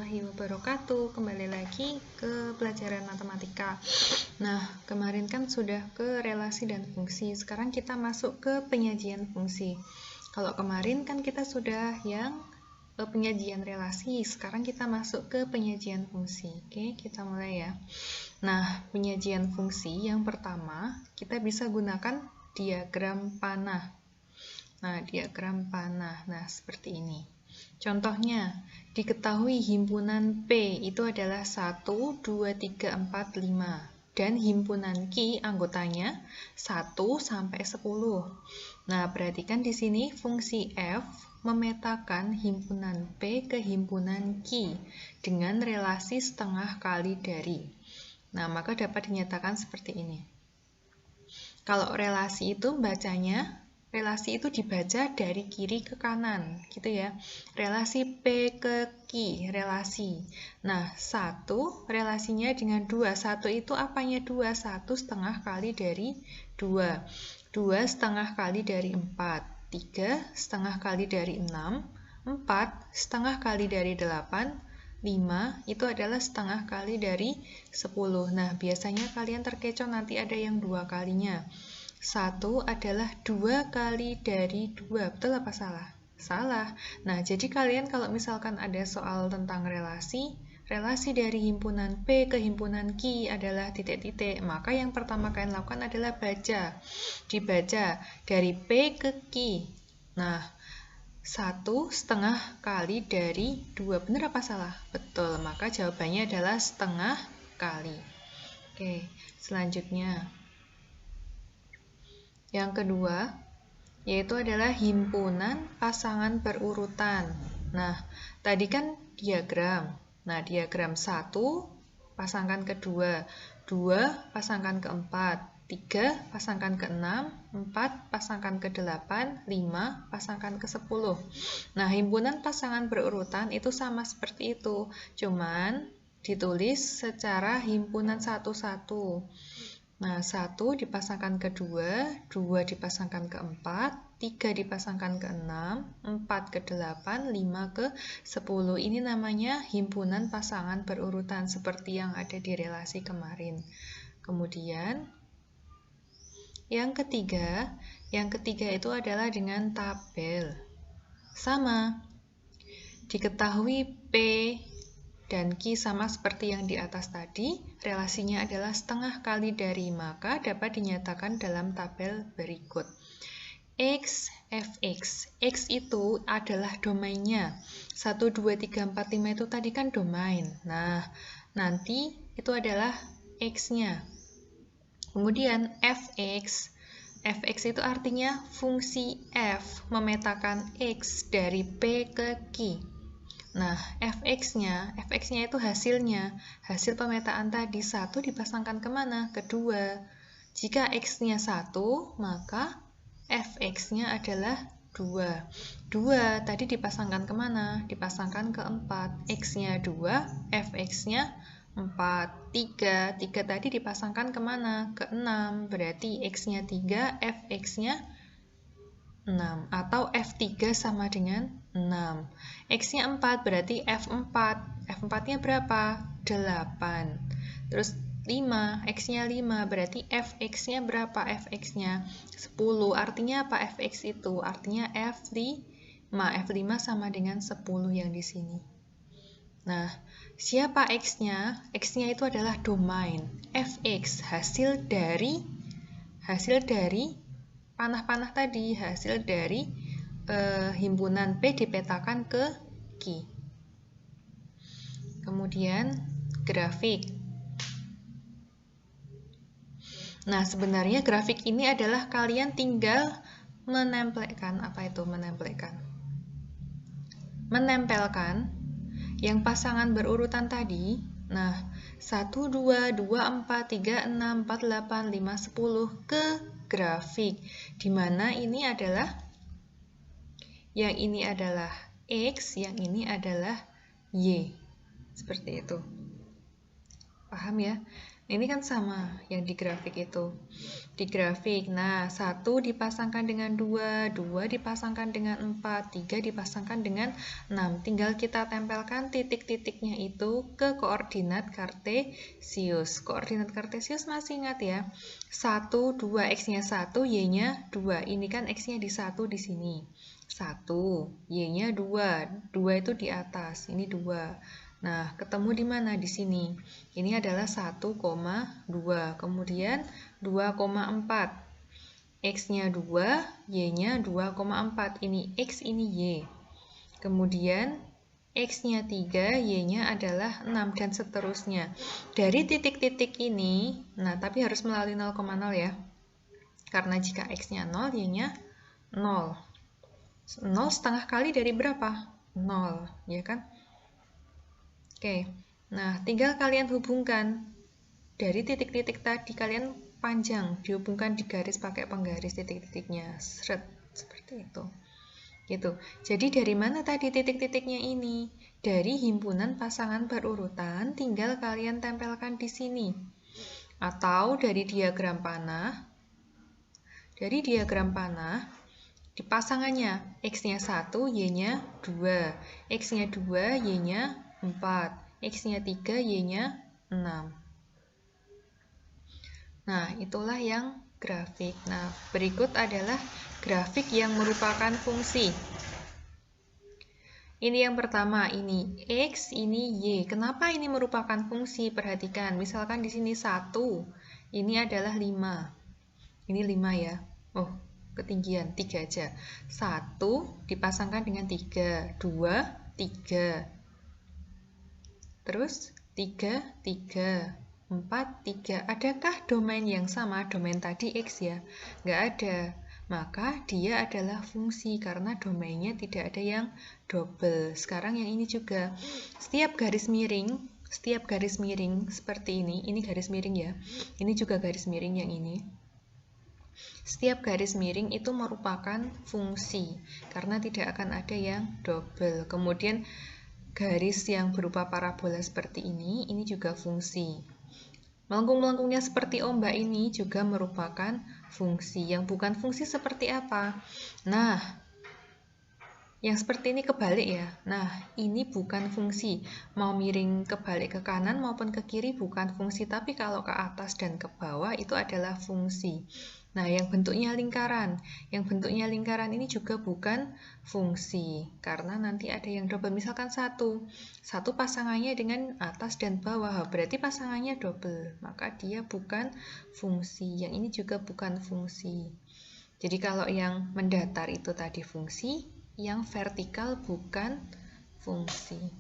warahmatullahi wabarakatuh. Kembali lagi ke pelajaran matematika. Nah, kemarin kan sudah ke relasi dan fungsi. Sekarang kita masuk ke penyajian fungsi. Kalau kemarin kan kita sudah yang penyajian relasi. Sekarang kita masuk ke penyajian fungsi. Oke, kita mulai ya. Nah, penyajian fungsi yang pertama, kita bisa gunakan diagram panah. Nah, diagram panah. Nah, seperti ini. Contohnya, diketahui himpunan P itu adalah 1, 2, 3, 4, 5. Dan himpunan Q anggotanya 1 sampai 10. Nah, perhatikan di sini fungsi F memetakan himpunan P ke himpunan Q dengan relasi setengah kali dari. Nah, maka dapat dinyatakan seperti ini. Kalau relasi itu bacanya, relasi itu dibaca dari kiri ke kanan, gitu ya. Relasi P ke Q, relasi. Nah, 1 relasinya dengan 2. 1 itu apanya 2? 1 setengah kali dari 2. 2 setengah kali dari 4. 3 setengah kali dari 6. 4 setengah kali dari 8. 5 itu adalah setengah kali dari 10. Nah, biasanya kalian terkecoh nanti ada yang 2 kalinya. 1 adalah 2 kali dari 2. Betul apa salah? Salah. Nah, jadi kalian kalau misalkan ada soal tentang relasi dari himpunan P ke himpunan Q adalah titik-titik. Maka yang pertama kalian lakukan adalah baca. Dibaca dari P ke Q. Nah, 1 setengah kali dari 2. Benar apa salah? Betul. Maka jawabannya adalah setengah kali. Oke, selanjutnya. Yang kedua, yaitu adalah himpunan pasangan berurutan. Nah, tadi kan diagram. Nah, diagram 1 pasangkan ke 2, 2 pasangkan ke 4, 3 pasangkan ke 6, 4 pasangkan ke 8, 5 pasangkan ke 10. Nah, himpunan pasangan berurutan itu sama seperti itu, cuman ditulis secara himpunan satu-satu. Nah, 1 dipasangkan ke 2, 2 dipasangkan ke 4, 3 dipasangkan ke 6, 4 ke 8, 5 ke 10. Ini namanya himpunan pasangan berurutan seperti yang ada di relasi kemarin. Kemudian, yang ketiga itu adalah dengan tabel. Sama, diketahui P dan Q sama seperti yang di atas tadi, relasinya adalah setengah kali dari, maka dapat dinyatakan dalam tabel berikut. X, Fx. X itu adalah domainnya. 1, 2, 3, 4, 5 itu tadi kan domain. Nah, nanti itu adalah X-nya. Kemudian Fx. Fx itu artinya fungsi F memetakan X dari P ke Q. Nah, Fx-nya itu hasilnya. Hasil pemetaan tadi 1 dipasangkan kemana? Ke 2. Jika X-nya 1, maka Fx-nya adalah 2. 2 tadi dipasangkan kemana? Dipasangkan ke 4. X-nya 2, Fx-nya 4. 3 tadi dipasangkan kemana? Ke 6. Berarti X-nya 3, Fx-nya 6. Atau F3 sama dengan 6. X-nya 4, berarti F4. F4-nya berapa? 8. Terus 5, X-nya 5, berarti Fx-nya berapa? Fx-nya 10. Artinya apa Fx itu? Artinya F5. F5 sama dengan 10 yang di sini. Nah, siapa X-nya? X-nya itu adalah domain. Fx, hasil dari panah-panah tadi, hasil dari himpunan P dipetakan ke Q. Kemudian grafik. Nah, sebenarnya grafik ini adalah kalian tinggal menempelkan, menempelkan yang pasangan berurutan tadi. Nah, 1, 2, 2, 4, 3, 6, 4, 8, 5, 10 ke grafik, di mana ini adalah yang ini adalah X, yang ini adalah Y. Seperti itu. Paham ya? Ini kan sama yang di grafik itu. Di grafik, nah 1 dipasangkan dengan 2, 2 dipasangkan dengan 4, 3 dipasangkan dengan 6. Tinggal kita tempelkan titik-titiknya itu ke koordinat kartesius. Koordinat kartesius masih ingat ya? 1, 2, X-nya 1, Y-nya 2. Ini kan X-nya di 1 di sini. 1, Y-nya 2. 2 itu di atas, ini 2. Nah, ketemu di mana? Di sini. Ini adalah 1,2. Kemudian 2,4. X-nya 2, Y-nya 2,4. Ini X, ini Y. Kemudian X-nya 3, Y-nya adalah 6, dan seterusnya. Dari titik-titik ini, nah tapi harus melalui 0,0 ya. Karena jika X-nya 0, Y-nya 0. 0 setengah kali dari berapa? 0, ya kan? Oke, nah tinggal kalian hubungkan dari titik-titik tadi, kalian panjang, dihubungkan di garis pakai penggaris titik-titiknya, seret, seperti itu. Gitu. Jadi dari mana tadi titik-titiknya ini? Dari himpunan pasangan berurutan, tinggal kalian tempelkan di sini. Atau dari diagram panah. Dari diagram panah, di pasangannya, X-nya 1, Y-nya 2. X-nya 2, Y-nya 4. X-nya 3, Y-nya 6. Nah, itulah yang grafik. Nah, berikut adalah grafik yang merupakan fungsi. Ini yang pertama, ini X, ini Y. Kenapa ini merupakan fungsi? Perhatikan, misalkan di sini 1, ini adalah 5. Ini 5 ya. Oh, ketinggian, 3 aja. 1 dipasangkan dengan 3, 2, 3. Terus 3, 3, 4, 3. Adakah domain yang sama? Domain tadi X ya? Nggak ada. Maka dia adalah fungsi karena domainnya tidak ada yang double. Sekarang yang ini juga. Setiap garis miring seperti ini garis miring ya. Ini juga garis miring yang ini. Setiap garis miring itu merupakan fungsi karena tidak akan ada yang double. Kemudian garis yang berupa parabola seperti ini juga fungsi. Melengkung-melengkungnya seperti ombak ini juga merupakan fungsi. Yang bukan fungsi seperti apa? Nah, yang seperti ini kebalik ya. Nah, ini bukan fungsi. Mau miring kebalik ke kanan maupun ke kiri bukan fungsi, tapi kalau ke atas dan ke bawah itu adalah fungsi. Nah, yang bentuknya lingkaran. Yang bentuknya lingkaran ini juga bukan fungsi, karena nanti ada yang double. Misalkan satu pasangannya dengan atas dan bawah, berarti pasangannya double. Maka dia bukan fungsi. Yang ini juga bukan fungsi. Jadi kalau yang mendatar itu tadi fungsi, yang vertikal bukan fungsi.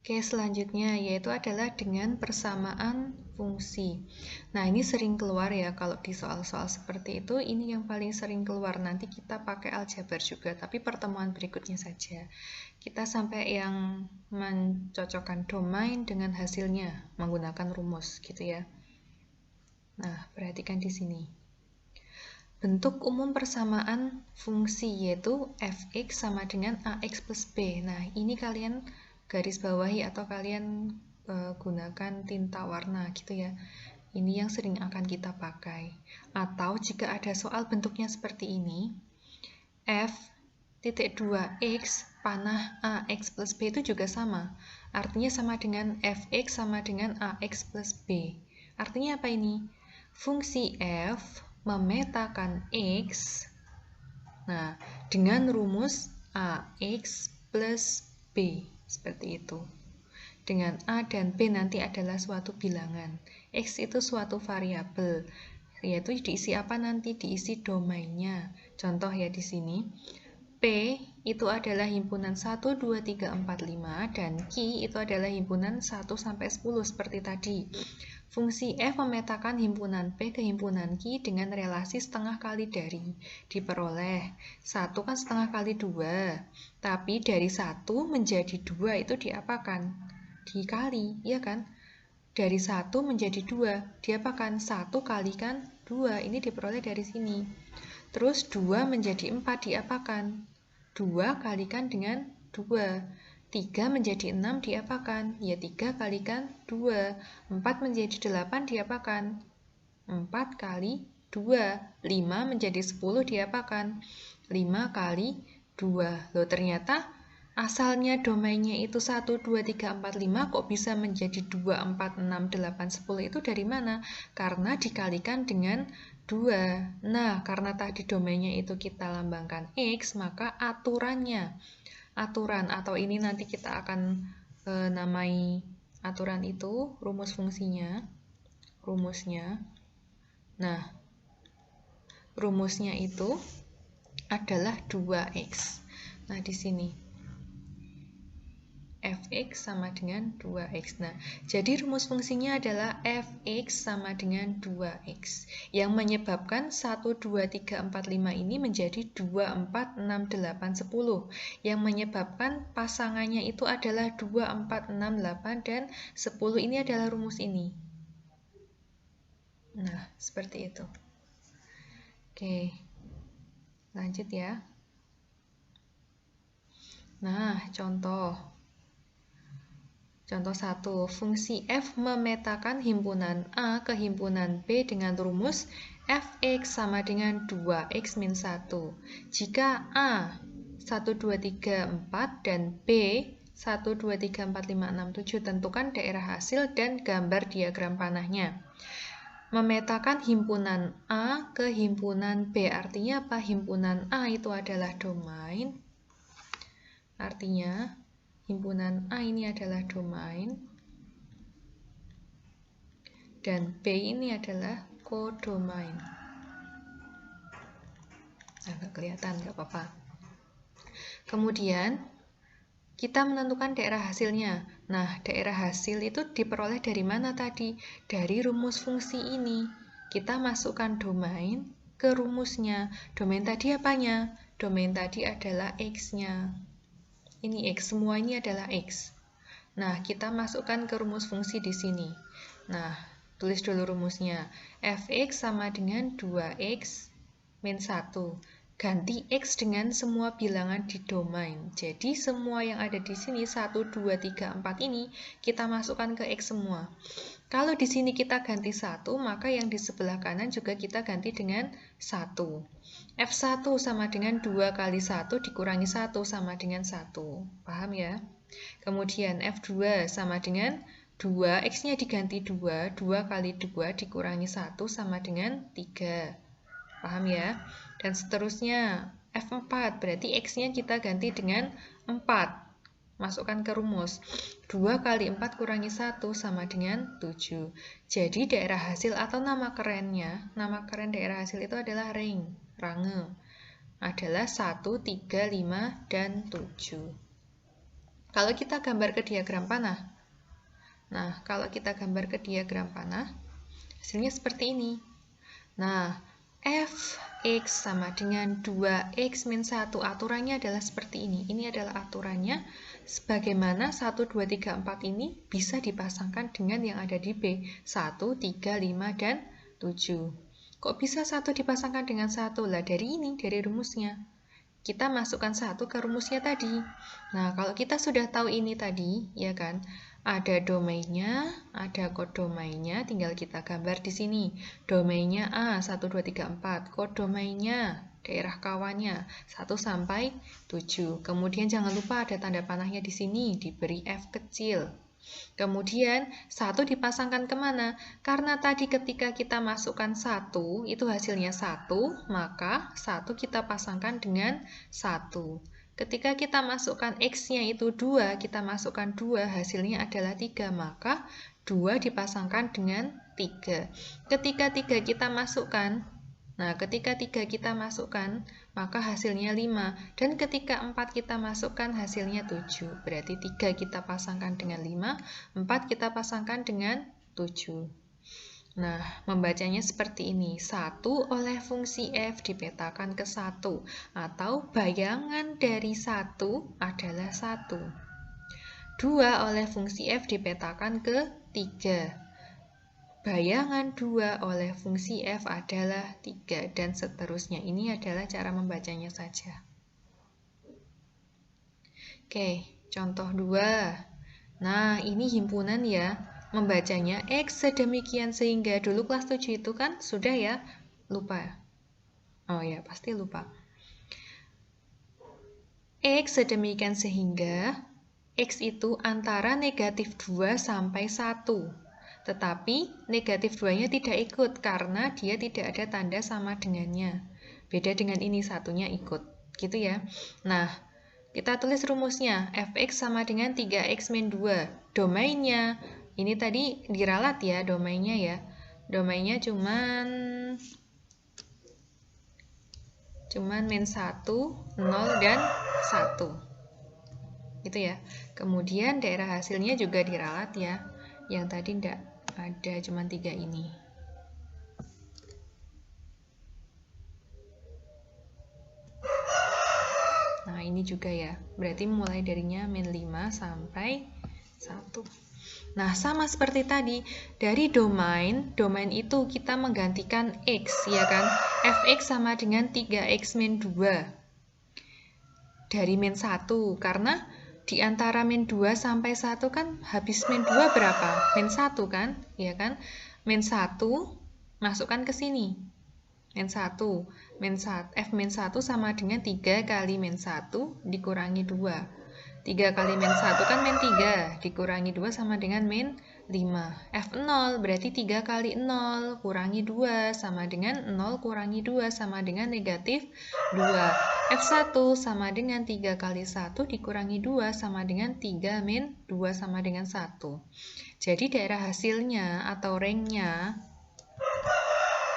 Oke, selanjutnya yaitu adalah dengan persamaan fungsi. Nah, ini sering keluar ya kalau di soal-soal seperti itu. Ini yang paling sering keluar. Nanti kita pakai aljabar juga, tapi pertemuan berikutnya saja. Kita sampai yang mencocokkan domain dengan hasilnya menggunakan rumus gitu ya. Nah, perhatikan di sini. Bentuk umum persamaan fungsi yaitu fx sama dengan ax plus b. Nah, ini kalian garis bawahi atau kalian gunakan tinta warna gitu ya. Ini yang sering akan kita pakai. Atau jika ada soal bentuknya seperti ini, f(2x panah ax plus b itu juga sama. Artinya sama dengan fx sama dengan ax plus b. Artinya apa ini? Fungsi f memetakan x, nah, dengan rumus ax plus b, seperti itu. Dengan a dan b nanti adalah suatu bilangan. X itu suatu variabel, yaitu diisi apa nanti? Diisi domainnya. Contoh ya di sini. P itu adalah himpunan 1, 2, 3, 4, 5, dan Q itu adalah himpunan 1 sampai 10 seperti tadi. Fungsi f memetakan himpunan P ke himpunan Q dengan relasi setengah kali dari. Diperoleh 1 kan setengah kali 2, tapi dari 1 menjadi 2 itu diapakan? Dikali, ya kan? Dari 1 menjadi 2, diapakan? 1 kalikan 2, ini diperoleh dari sini. Terus 2 menjadi 4 diapakan? 2 kalikan dengan 2. 3 menjadi 6 diapakan? Ya 3 kalikan 2. 4 menjadi 8 diapakan? 4 kali 2. 5 menjadi 10 diapakan? 5 kali 2. Loh, ternyata asalnya domainnya itu 1, 2, 3, 4, 5 kok bisa menjadi 2, 4, 6, 8, 10 itu dari mana? Karena dikalikan dengan 2. Nah, karena tadi domainnya itu kita lambangkan X, maka aturan atau ini nanti kita akan namai aturan itu, rumus fungsinya, rumusnya. Nah, rumusnya itu adalah 2x. Nah, di sini fx sama dengan 2x. Nah, jadi rumus fungsinya adalah fx sama dengan 2x. Yang menyebabkan 1, 2, 3, 4, 5 ini menjadi 2, 4, 6, 8, 10. Yang menyebabkan pasangannya itu adalah 2, 4, 6, 8, dan 10. Ini adalah rumus ini. Nah, seperti itu. Oke, lanjut ya. Nah, contoh 1. Fungsi f memetakan himpunan A ke himpunan B dengan rumus fx sama dengan 2x min 1. Jika A 1, 2, 3, 4 dan B 1, 2, 3, 4, 5, 6, 7, tentukan daerah hasil dan gambar diagram panahnya. Memetakan himpunan A ke himpunan B, artinya apa? Himpunan A itu adalah domain, artinya himpunan A ini adalah domain, dan B ini adalah kodomain. Agak kelihatan, nggak apa-apa. Kemudian, kita menentukan daerah hasilnya. Nah, daerah hasil itu diperoleh dari mana tadi? Dari rumus fungsi ini. Kita masukkan domain ke rumusnya. Domain tadi apanya? Domain tadi adalah X-nya. Ini X, semua ini adalah X. Nah, kita masukkan ke rumus fungsi di sini. Nah, tulis dulu rumusnya. Fx sama dengan 2x min 1. Ganti x dengan semua bilangan di domain. Jadi, semua yang ada di sini, 1, 2, 3, 4 ini, kita masukkan ke x semua. Kalau di sini kita ganti 1, maka yang di sebelah kanan juga kita ganti dengan 1. F1 sama dengan 2 kali 1 dikurangi 1 sama dengan 1. Paham ya? Kemudian F2 sama dengan 2, X-nya diganti 2, 2 kali 2 dikurangi 1 sama dengan 3. Paham ya? Dan seterusnya F4, berarti X-nya kita ganti dengan 4. Masukkan ke rumus. 2 kali 4 kurangi 1 sama dengan 7. Jadi daerah hasil atau nama keren daerah hasil itu adalah range. Adalah 1, 3, 5, dan 7. Kalau kita gambar ke diagram panah. Nah, kalau kita gambar ke diagram panah, hasilnya seperti ini. Nah, fx sama dengan 2x min 1. Aturannya adalah seperti ini. Ini adalah aturannya. Sebagaimana 1, 2, 3, 4 ini bisa dipasangkan dengan yang ada di B. 1, 3, 5, dan 7. Kok bisa 1 dipasangkan dengan 1? Lah, dari ini, dari rumusnya. Kita masukkan 1 ke rumusnya tadi. Nah, kalau kita sudah tahu ini tadi, ya kan, ada domainnya, ada kodomainnya, tinggal kita gambar di sini. Domainnya A, 1, 2, 3, 4. Kodomainnya, daerah kawannya, 1 sampai 7. Kemudian jangan lupa ada tanda panahnya di sini, diberi F kecil. Kemudian 1 dipasangkan kemana? Karena tadi ketika kita masukkan 1, itu hasilnya 1, maka 1 kita pasangkan dengan 1. Ketika kita masukkan X-nya itu 2, kita masukkan 2, hasilnya adalah 3, maka 2 dipasangkan dengan 3. Ketika 3 kita masukkan, maka hasilnya 5. Dan ketika 4 kita masukkan, hasilnya 7. Berarti 3 kita pasangkan dengan 5, 4 kita pasangkan dengan 7. Nah, membacanya seperti ini. 1 oleh fungsi f dipetakan ke 1. Atau bayangan dari 1 adalah 1. 2 oleh fungsi f dipetakan ke 3. Bayangan 2 oleh fungsi f adalah 3, dan seterusnya. Ini adalah cara membacanya saja. Oke, Contoh 2. Nah, ini himpunan ya. Membacanya X sedemikian sehingga dulu kelas 7 itu kan sudah ya? Lupa. Oh ya, pasti lupa. X sedemikian sehingga X itu antara negatif 2 sampai 1. Tetapi negatif 2-nya tidak ikut karena dia tidak ada tanda sama dengannya. Beda dengan ini, satunya ikut. Gitu ya. Nah, kita tulis rumusnya. Fx sama dengan 3x min 2. Domainnya, ini tadi diralat ya domainnya ya. Domainnya cuman min 1, 0, dan 1. Gitu ya. Kemudian daerah hasilnya juga diralat ya. Yang tadi tidak ada, cuman 3 ini. Nah, ini juga ya. Berarti mulai darinya min 5 sampai 1. Nah, sama seperti tadi, dari domain itu kita menggantikan X, ya kan? Fx sama dengan 3x min 2. Dari min 1, karena di antara min 2 sampai 1 kan habis min 2 berapa? Min 1 kan? Ya kan? Min 1, masukkan ke sini. Min 1. F min 1 sama dengan 3 kali min 1 dikurangi 2. 3 kali min 1 kan min 3, dikurangi 2 sama dengan min 5. F0 berarti 3 kali 0 kurangi 2 sama dengan 0 kurangi 2 sama dengan negatif 2. F1 sama dengan 3 kali 1 dikurangi 2 sama dengan 3 min 2 sama dengan 1. Jadi daerah hasilnya atau ranknya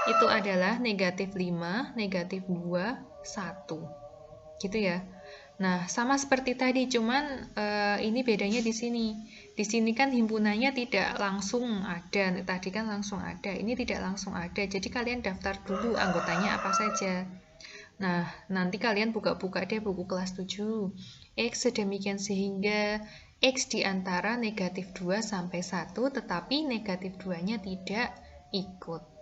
itu adalah negatif 5, negatif 2, 1. Gitu ya. Nah, sama seperti tadi, cuman ini bedanya di sini. Di sini kan himpunannya tidak langsung ada, tadi kan langsung ada, ini tidak langsung ada. Jadi kalian daftar dulu anggotanya apa saja. Nah, nanti kalian buka-buka deh buku kelas 7. X sedemikian sehingga X di antara negatif 2 sampai 1, tetapi negatif 2-nya tidak ikut.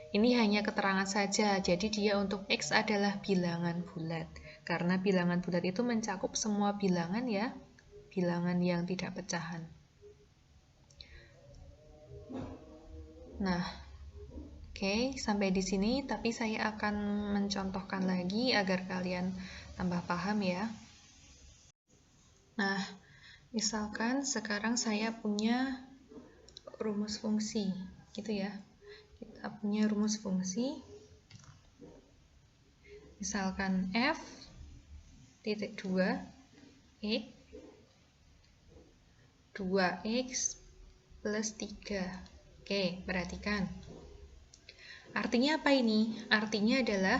Ini hanya keterangan saja, jadi dia untuk X adalah bilangan bulat. Karena bilangan bulat itu mencakup semua bilangan ya, bilangan yang tidak pecahan. Nah, oke, sampai di sini, tapi saya akan mencontohkan lagi agar kalian tambah paham ya. Nah, misalkan sekarang saya punya rumus fungsi, gitu ya. Kita punya rumus fungsi, misalkan f titik 2 x 2x plus 3. Oke, perhatikan. Artinya apa ini? Artinya adalah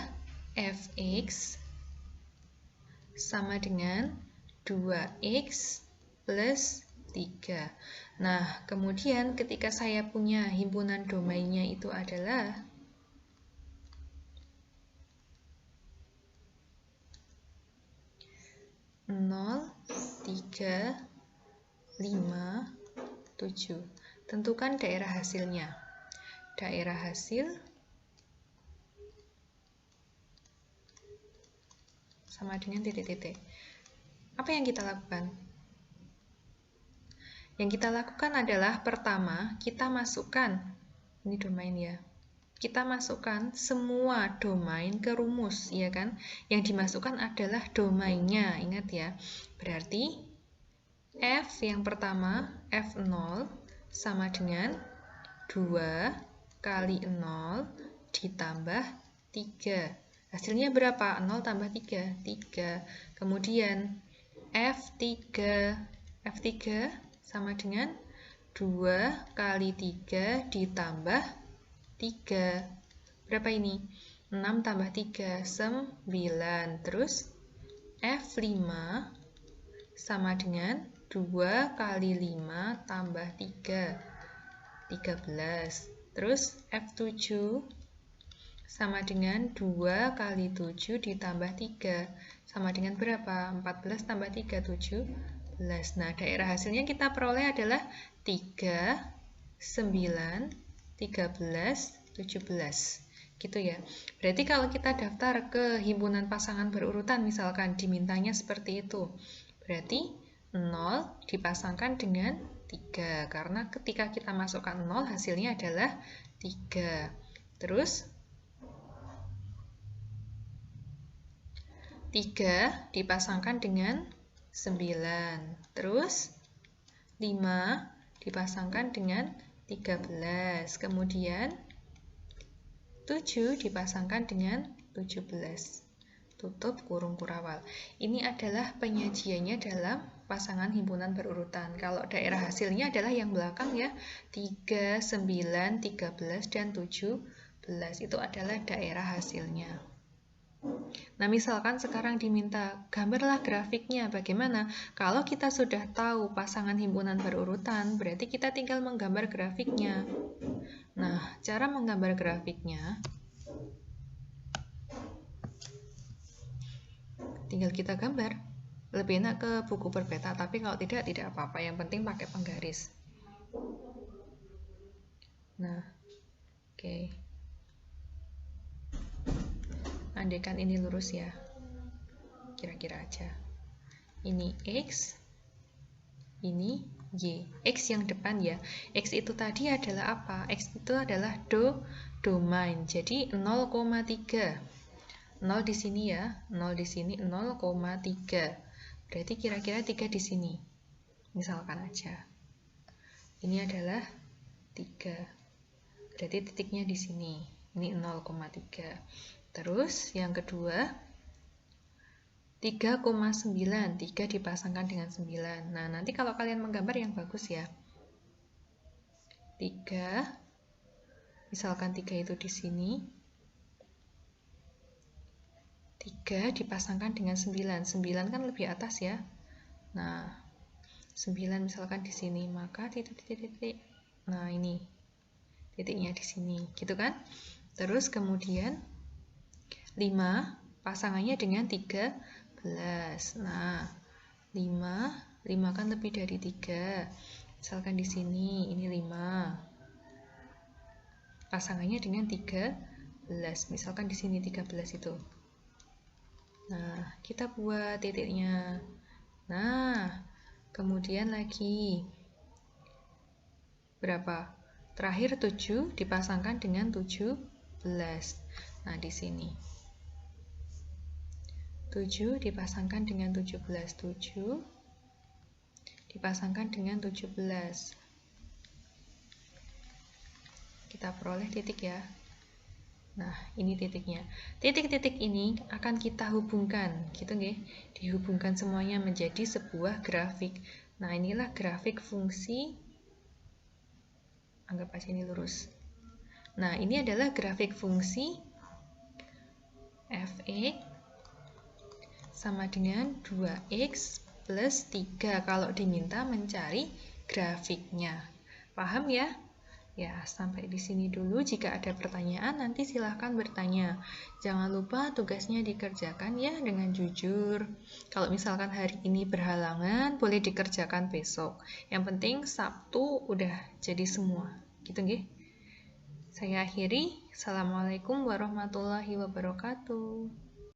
fx sama dengan 2x plus 3. Nah, kemudian ketika saya punya himpunan domainnya itu adalah 0, 3, 5, 7. Tentukan daerah hasilnya. Daerah hasil sama dengan titik-titik. Apa yang kita lakukan? Yang kita lakukan adalah pertama, kita masukkan, ini domain ya, kita masukkan semua domain ke rumus, ya kan? Yang dimasukkan adalah domainnya, ingat ya. Berarti F yang pertama, F0 sama dengan 2 kali 0 ditambah 3. Hasilnya berapa? 0 tambah 3, 3. Kemudian F3 sama dengan 2 kali 3 ditambah 3. Berapa ini? 6 tambah 3, 9. Terus F5 sama dengan 2 kali 5 tambah 3, 13. Terus F7 sama dengan 2 kali 7 ditambah 3. Sama dengan berapa? 14 tambah 3, 17. Nah, daerah hasilnya kita peroleh adalah 3, 9, 13, 17. Gitu ya. Berarti kalau kita daftar ke himpunan pasangan berurutan, misalkan dimintanya seperti itu. Berarti 0 dipasangkan dengan 3. Karena ketika kita masukkan 0, hasilnya adalah 3. Terus 3 dipasangkan dengan 9. Terus 5 dipasangkan dengan 13. Kemudian 7 dipasangkan dengan 17. Tutup kurung kurawal. Ini adalah penyajiannya dalam pasangan himpunan berurutan. Kalau daerah hasilnya adalah yang belakang ya, 3, 9, 13, dan 17. Itu adalah daerah hasilnya. Nah, misalkan sekarang diminta gambarlah grafiknya. Bagaimana? Kalau kita sudah tahu pasangan himpunan berurutan, berarti kita tinggal menggambar grafiknya. Nah, cara menggambar grafiknya, tinggal kita gambar. Lebih enak ke buku berpeta, tapi kalau tidak apa-apa. Yang penting pakai penggaris. Nah, oke. Andaikan ini lurus ya, kira-kira aja. Ini X, ini Y. X yang depan ya. X itu tadi adalah apa? X itu adalah domain. Jadi 0,3. 0 di sini ya. 0 di sini 0,3. Berarti kira-kira 3 di sini. Misalkan aja. Ini adalah 3. Berarti titiknya di sini. Ini 0,3. Terus yang kedua 3,9. 3 dipasangkan dengan 9. Nah, nanti kalau kalian menggambar yang bagus ya. 3. Misalkan 3 itu di sini. 3 dipasangkan dengan 9. 9 kan lebih atas ya. Nah, 9 misalkan di sini, maka titik-titik. Nah, ini titiknya di sini, gitu kan? Terus kemudian 5 pasangannya dengan 13. Nah, 5 kan lebih dari 3. Misalkan di sini, ini 5. Pasangannya dengan 13. Misalkan di sini 13 itu. Nah, kita buat titiknya. Nah, kemudian lagi berapa? Terakhir 7 dipasangkan dengan 17. Nah, di sini 7 dipasangkan dengan 17. 7 dipasangkan dengan 17. Kita peroleh titik ya. Nah, ini titiknya. Titik-titik ini akan kita hubungkan, gitu nggih? Dihubungkan semuanya menjadi sebuah grafik. Nah, inilah grafik fungsi. Anggap aja ini lurus. Nah, ini adalah grafik fungsi f(x) sama dengan 2x plus 3 kalau diminta mencari grafiknya. Paham ya? Ya, sampai di sini dulu. Jika ada pertanyaan, nanti silahkan bertanya. Jangan lupa tugasnya dikerjakan ya dengan jujur. Kalau misalkan hari ini berhalangan, boleh dikerjakan besok. Yang penting Sabtu udah jadi semua. Gitu nggih? Saya akhiri. Assalamualaikum warahmatullahi wabarakatuh.